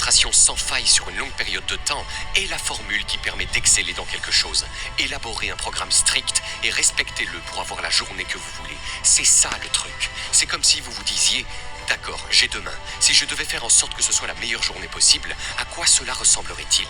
concentration sans faille sur une longue période de temps est la formule qui permet d'exceller dans quelque chose. Élaborer un programme strict et respectez-le pour avoir la journée que vous voulez. C'est ça le truc. C'est comme si vous vous disiez... D'accord, j'ai demain. Si je devais faire en sorte que ce soit la meilleure journée possible, à quoi cela ressemblerait-il?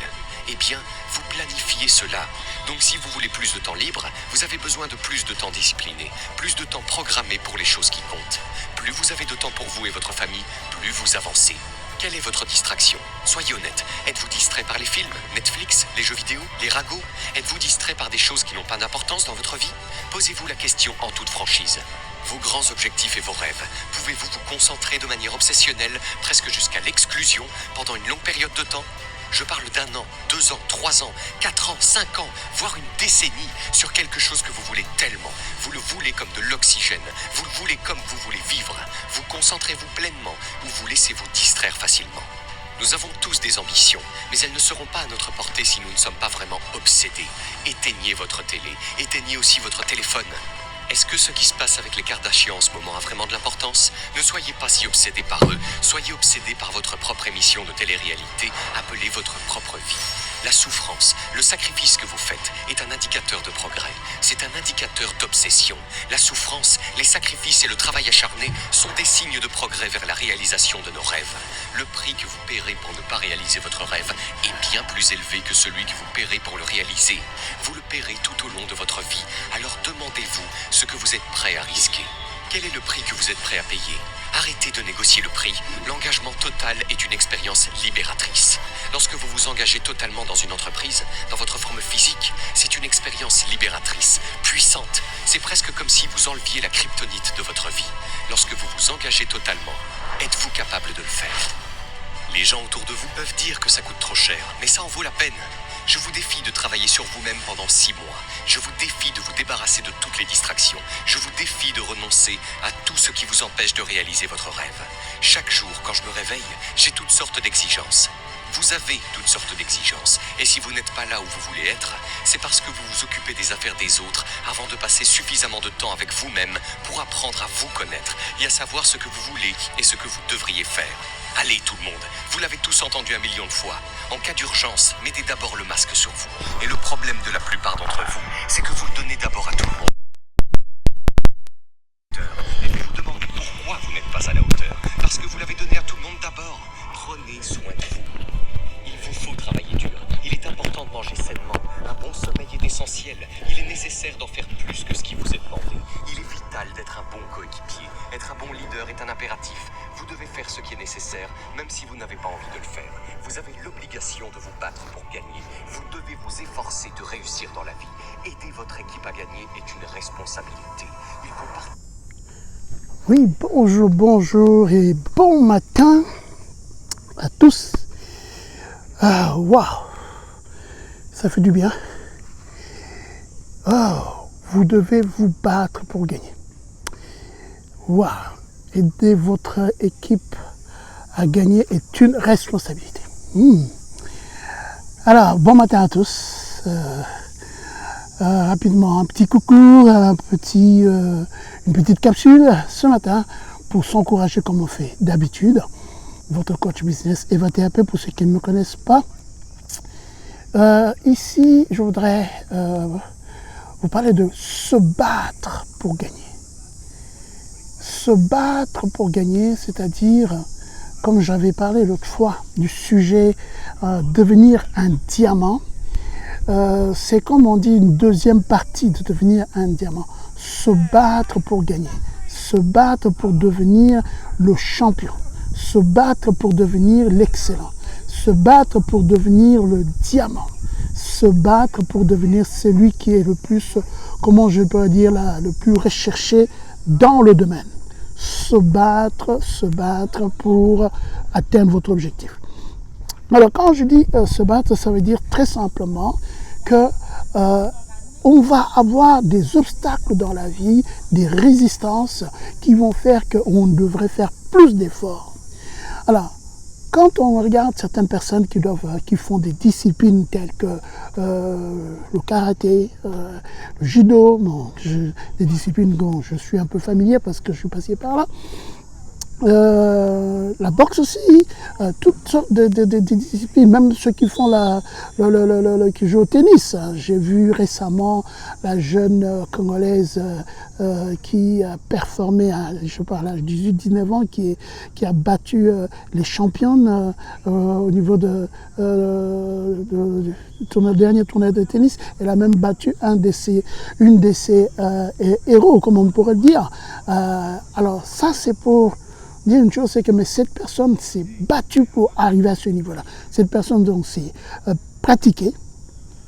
Eh bien, vous planifiez cela. Donc si vous voulez plus de temps libre, vous avez besoin de plus de temps discipliné, plus de temps programmé pour les choses qui comptent. Plus vous avez de temps pour vous et votre famille, plus vous avancez. Quelle est votre distraction? Soyez honnête. Êtes-vous distrait par les films, Netflix, les jeux vidéo, les ragots? Êtes-vous distrait par des choses qui n'ont pas d'importance dans votre vie? Posez-vous la question en toute franchise. Vos grands objectifs et vos rêves, pouvez-vous vous concentrer de manière obsessionnelle, presque jusqu'à l'exclusion, pendant une longue période de temps? Je parle d'1 an, 2 ans, 3 ans, 4 ans, 5 ans, voire une décennie, sur quelque chose que vous voulez tellement. Vous le voulez comme de l'oxygène, vous le voulez comme vous voulez vivre. Vous concentrez-vous pleinement ou vous laissez-vous distraire facilement? Nous avons tous des ambitions, mais elles ne seront pas à notre portée si nous ne sommes pas vraiment obsédés. Éteignez votre télé, éteignez aussi votre téléphone. Est-ce que ce qui se passe avec les Kardashians en ce moment a vraiment de l'importance? Ne soyez pas si obsédés par eux, soyez obsédés par votre propre émission de télé-réalité, appelée votre propre vie. La souffrance, le sacrifice que vous faites est un indicateur de progrès. C'est un indicateur d'obsession. La souffrance, les sacrifices et le travail acharné sont des signes de progrès vers la réalisation de nos rêves. Le prix que vous paierez pour ne pas réaliser votre rêve est bien plus élevé que celui que vous paierez pour le réaliser. Vous le paierez tout au long de votre vie. Alors demandez-vous ce que vous êtes prêt à risquer. Quel est le prix que vous êtes prêt à payer? Arrêtez de négocier le prix. L'engagement total est une expérience libératrice. Lorsque vous vous engagez totalement dans une entreprise, dans votre forme physique, c'est une expérience libératrice, puissante. C'est presque comme si vous enleviez la kryptonite de votre vie. Lorsque vous vous engagez totalement, êtes-vous capable de le faire? Les gens autour de vous peuvent dire que ça coûte trop cher, mais ça en vaut la peine. Je vous défie de travailler sur vous-même pendant 6 mois. Je vous défie de vous débarrasser de toutes les distractions. Je vous défie de renoncer à tout ce qui vous empêche de réaliser votre rêve. Chaque jour, quand je me réveille, j'ai toutes sortes d'exigences. Vous avez toutes sortes d'exigences. Et si vous n'êtes pas là où vous voulez être, c'est parce que vous vous occupez des affaires des autres avant de passer suffisamment de temps avec vous-même pour apprendre à vous connaître et à savoir ce que vous voulez et ce que vous devriez faire. Allez tout le monde, vous l'avez tous entendu 1 million de fois. En cas d'urgence, mettez d'abord le masque sur vous. Et le problème de la plupart d'entre vous, c'est que vous le donnez d'abord à tout le monde. Et puis vous demandez pourquoi vous n'êtes pas à la hauteur. Parce que vous l'avez donné à tout le monde d'abord. Prenez soin de vous. Il vous faut travailler dur. Il est important de manger sainement. Un bon sommeil est essentiel. Il est nécessaire d'en faire plus que ce qui vous est demandé. Il est vital d'être un bon coéquipier. Être un bon leader est un impératif. Vous devez faire ce qui est nécessaire, même si vous n'avez pas envie de le faire. Vous avez l'obligation de vous battre pour gagner. Vous devez vous efforcer de réussir dans la vie. Aider votre équipe à gagner est une responsabilité. Il faut partir. Oui, bonjour et bon matin à tous. Waouh, ça fait du bien. Vous devez vous battre pour gagner. Waouh, aider votre équipe à gagner est une responsabilité. Alors, bon matin à tous. Rapidement, un petit coucou, une petite capsule ce matin pour s'encourager comme on fait d'habitude. Votre coach business Eva TAP pour ceux qui ne me connaissent pas. Ici, je voudrais vous parler de se battre pour gagner. Se battre pour gagner, c'est-à-dire, comme j'avais parlé l'autre fois du sujet devenir un diamant, c'est comme on dit une deuxième partie de devenir un diamant. Se battre pour gagner, se battre pour devenir le champion, se battre pour devenir l'excellent, se battre pour devenir le diamant, se battre pour devenir celui qui est le plus, comment je peux dire, le plus recherché dans le domaine. Se battre pour atteindre votre objectif. Alors quand je dis se battre, ça veut dire très simplement que on va avoir des obstacles dans la vie, des résistances qui vont faire qu'on devrait faire plus d'efforts. Alors, quand on regarde certaines personnes qui font des disciplines telles que le karaté, le judo, des disciplines dont je suis un peu familier parce que je suis passé par là, la boxe aussi, toutes sortes de disciplines, même ceux qui font qui jouent au tennis. J'ai vu récemment la jeune Congolaise qui a performé à, je parle à 18-19 ans, qui a battu les championnes au niveau du dernier tournoi de tennis. Elle a même battu une de ses héros, comme on pourrait le dire. Alors ça, c'est pour dire une chose, c'est que cette personne s'est battue pour arriver à ce niveau-là. Cette personne donc s'est pratiquée,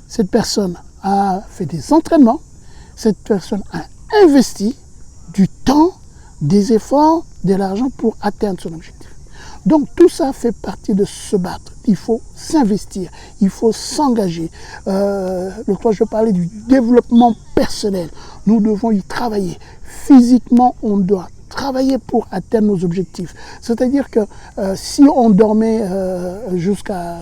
cette personne a fait des entraînements, cette personne a investi du temps, des efforts, de l'argent pour atteindre son objectif. Donc tout ça fait partie de se battre. Il faut s'investir, il faut s'engager. L'autre fois je parlais du développement personnel. Nous devons y travailler. Physiquement, on doit travailler pour atteindre nos objectifs. C'est-à-dire que si on dormait jusqu'à,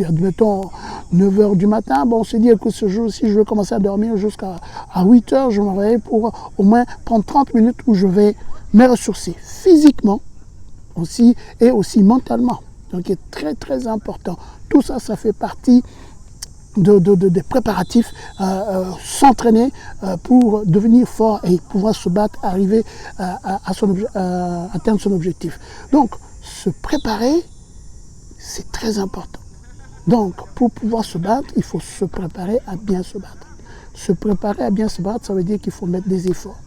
admettons, 9 h du matin, bon, on se dit que ce jour-ci, je vais commencer à dormir jusqu'à 8 h, je me réveille pour au moins prendre 30 minutes où je vais me ressourcer physiquement aussi et aussi mentalement. Donc, c'est très, très important. Tout ça, ça fait partie des préparatifs, s'entraîner pour devenir fort et pouvoir se battre, arriver à atteindre son objectif. Donc, se préparer, c'est très important. Donc, pour pouvoir se battre, il faut se préparer à bien se battre. Se préparer à bien se battre, ça veut dire qu'il faut mettre des efforts.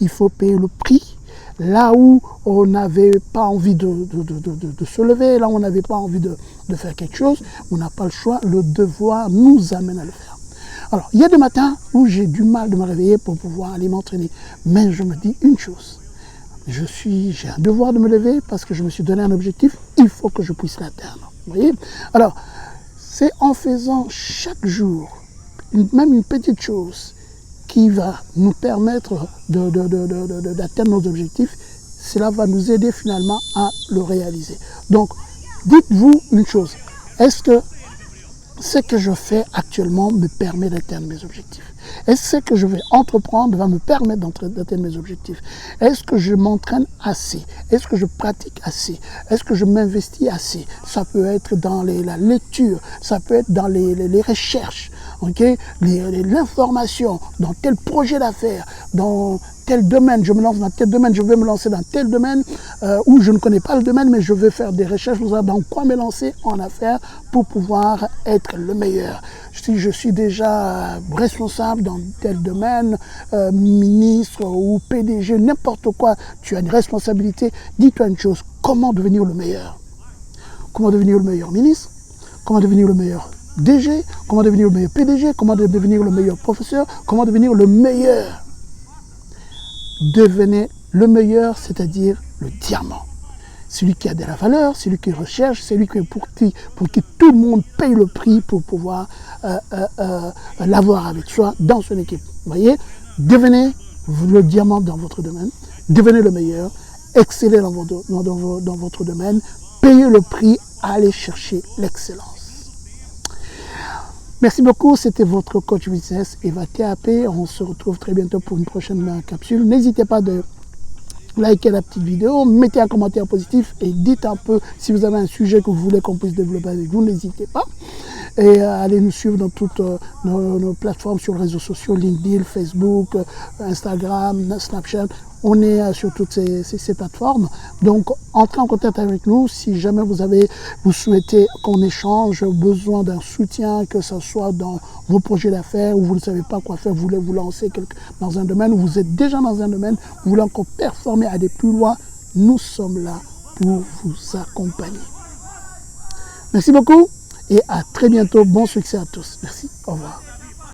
Il faut payer le prix. Là où on n'avait pas envie de se lever, là où on n'avait pas envie de faire quelque chose, on n'a pas le choix, le devoir nous amène à le faire. Alors, il y a des matins où j'ai du mal de me réveiller pour pouvoir aller m'entraîner. Mais je me dis une chose, j'ai un devoir de me lever parce que je me suis donné un objectif, il faut que je puisse l'atteindre. Vous voyez? Alors, c'est en faisant chaque jour, même une petite chose, qui va nous permettre d'atteindre nos objectifs, cela va nous aider finalement à le réaliser. Donc, dites-vous une chose, est-ce que ce que je fais actuellement me permet d'atteindre mes objectifs? Est-ce que ce que je vais entreprendre va me permettre d'atteindre mes objectifs? Est-ce que je m'entraîne assez? Est-ce que je pratique assez? Est-ce que je m'investis assez? Ça peut être dans la lecture, ça peut être dans les recherches, okay? L'information, dans tel projet d'affaires, dans tel domaine, je me lance dans tel domaine, je vais me lancer dans tel domaine où je ne connais pas le domaine, mais je vais faire des recherches pour savoir dans quoi me lancer en affaires pour pouvoir être le meilleur. Si je suis déjà responsable dans tel domaine, ministre ou PDG, n'importe quoi, tu as une responsabilité, dis-toi une chose, comment devenir le meilleur? Comment devenir le meilleur ministre? Comment devenir le meilleur DG? Comment devenir le meilleur PDG? Comment devenir le meilleur professeur? Comment devenir le meilleur? Devenez le meilleur, c'est-à-dire le diamant. Celui qui a de la valeur, celui qui recherche, celui pour qui tout le monde paye le prix pour pouvoir l'avoir avec soi dans son équipe. Vous voyez, devenez le diamant dans votre domaine, devenez le meilleur, excellez dans votre domaine, payez le prix, allez chercher l'excellence. Merci beaucoup, c'était votre coach business Eva TAP. On se retrouve très bientôt pour une prochaine capsule. N'hésitez pas de liker la petite vidéo, mettez un commentaire positif et dites un peu si vous avez un sujet que vous voulez qu'on puisse développer avec vous, n'hésitez pas. Et allez nous suivre dans toutes nos plateformes sur les réseaux sociaux, LinkedIn, Facebook, Instagram, Snapchat. On est sur toutes ces plateformes. Donc, entrez en contact avec nous si jamais vous souhaitez qu'on échange, besoin d'un soutien, que ce soit dans vos projets d'affaires ou vous ne savez pas quoi faire, vous voulez vous lancer dans un domaine ou vous êtes déjà dans un domaine, vous voulez encore performer, aller plus loin, nous sommes là pour vous accompagner. Merci beaucoup et à très bientôt. Bon succès à tous. Merci. Au revoir.